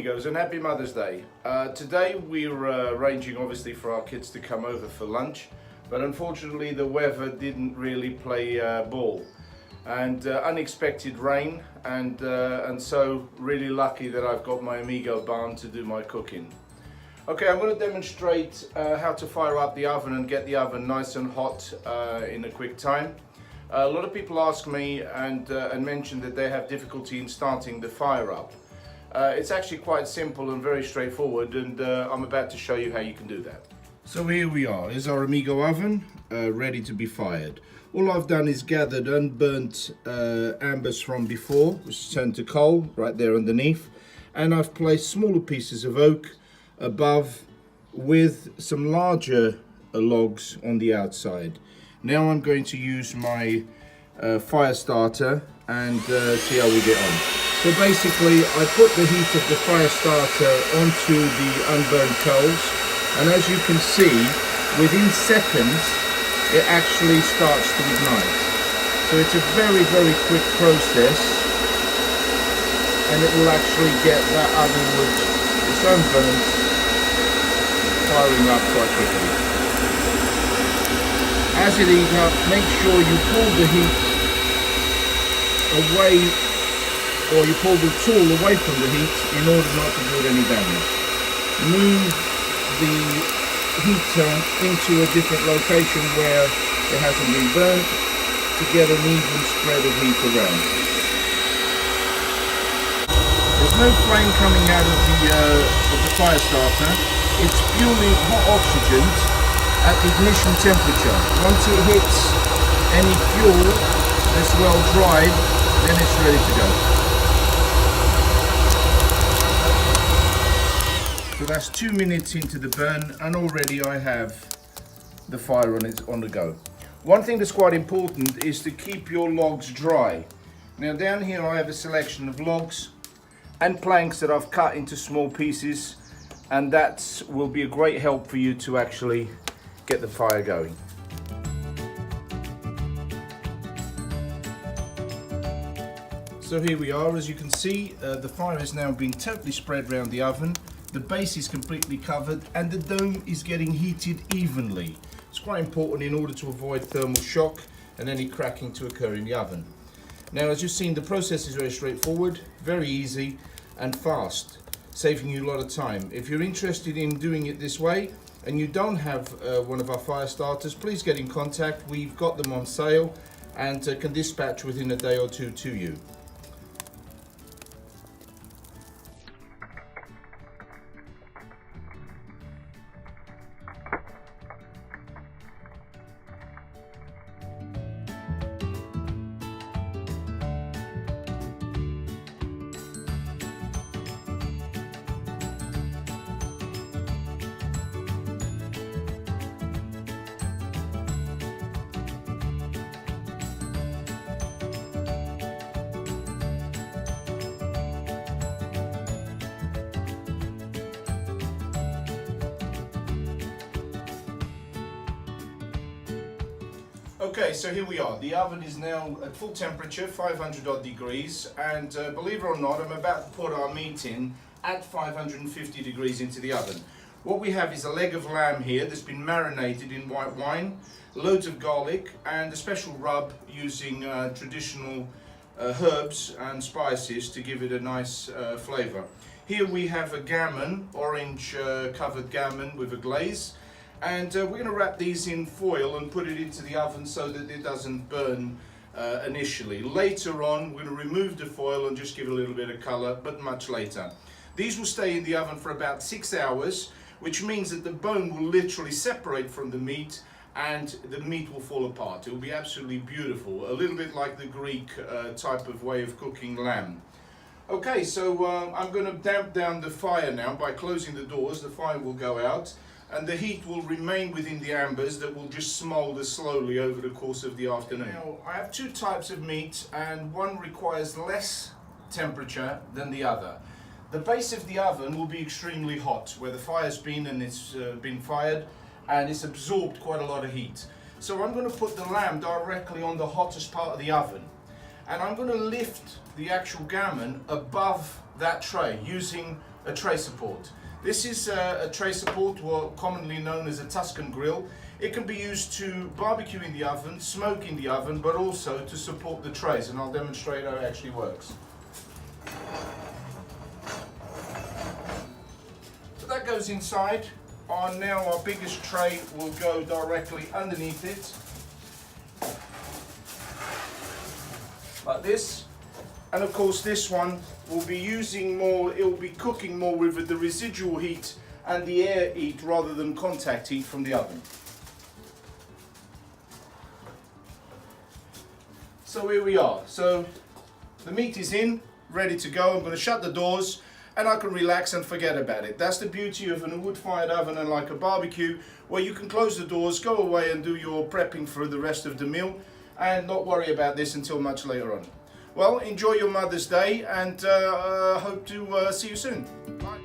amigos, and happy Mother's Day. Today we're arranging obviously for our kids to come over for lunch, but unfortunately the weather didn't really play ball, and unexpected rain, and so really lucky that I've got my Amigo barn to do my cooking. Okay, I'm going to demonstrate how to fire up the oven and get the oven nice and hot in a quick time. A lot of people ask me and mention that they have difficulty in starting the fire up. It's actually quite simple and very straightforward, and I'm about to show you how you can do that. So here we are, here's our Amigo oven ready to be fired. All I've done is gathered unburnt ambers from before, which is turned to coal right there underneath, and I've placed smaller pieces of oak above with some larger logs on the outside. Now I'm going to use my fire starter and see how we get on. So basically I put the heat of the fire starter onto the unburned coals, and as you can see, within seconds it actually starts to ignite. So it's a very quick process, and it will actually get that oven wood, it's unburnt, firing up quite quickly. As it heats up, make sure you pull the heat away, or you pull the tool away from the heat in order not to do it any damage. Move the heater into a different location where it hasn't been burnt to get an even spread of heat around. There's no flame coming out of the fire starter. It's purely hot oxygen at the ignition temperature. Once it hits any fuel that's well dried, then it's ready to go. So that's 2 minutes into the burn, and already I have the fire on the go. One thing that's quite important is to keep your logs dry. Now down here I have a selection of logs and planks that I've cut into small pieces, and that will be a great help for you to actually get the fire going. So here we are, as you can see, the fire has now been totally spread around the oven, the base is completely covered, and the dome is getting heated evenly. It's quite important in order to avoid thermal shock and any cracking to occur in the oven. Now, as you've seen, the process is very straightforward, very easy and fast, saving you a lot of time. If you're interested in doing it this way, and you don't have one of our fire starters, please get in contact. We've got them on sale and can dispatch within a day or two to you. Okay, so here we are. The oven is now at full temperature, 500 odd degrees, and believe it or not, I'm about to put our meat in at 550 degrees into the oven. What we have is a leg of lamb here that's been marinated in white wine, loads of garlic, and a special rub using traditional herbs and spices to give it a nice flavour. Here we have a gammon, orange covered gammon with a glaze. And we're going to wrap these in foil and put it into the oven so that it doesn't burn initially. Later on, we're going to remove the foil and just give it a little bit of colour, but much later. These will stay in the oven for about 6 hours, which means that the bone will literally separate from the meat and the meat will fall apart. It will be absolutely beautiful, a little bit like the Greek type of way of cooking lamb. Okay, so I'm going to damp down the fire now by closing the doors. The fire will go out, and the heat will remain within the ambers that will just smoulder slowly over the course of the afternoon. Now, I have two types of meat, and one requires less temperature than the other. The base of the oven will be extremely hot, where the fire's been and it's been fired, and it's absorbed quite a lot of heat. So I'm going to put the lamb directly on the hottest part of the oven, and I'm going to lift the actual gammon above that tray using a tray support. This is a tray support, or commonly known as a Tuscan grill. It can be used to barbecue in the oven, smoke in the oven, but also to support the trays, and I'll demonstrate how it actually works. So that goes inside. Now our biggest tray will go directly underneath it, like this. And of course this one will be using more, it will be cooking more with the residual heat and the air heat rather than contact heat from the oven. So here we are. So the meat is in, ready to go. I'm going to shut the doors and I can relax and forget about it. That's the beauty of a wood-fired oven and like a barbecue, where you can close the doors, go away and do your prepping for the rest of the meal and not worry about this until much later on. Well, enjoy your Mother's Day and hope to see you soon. Bye.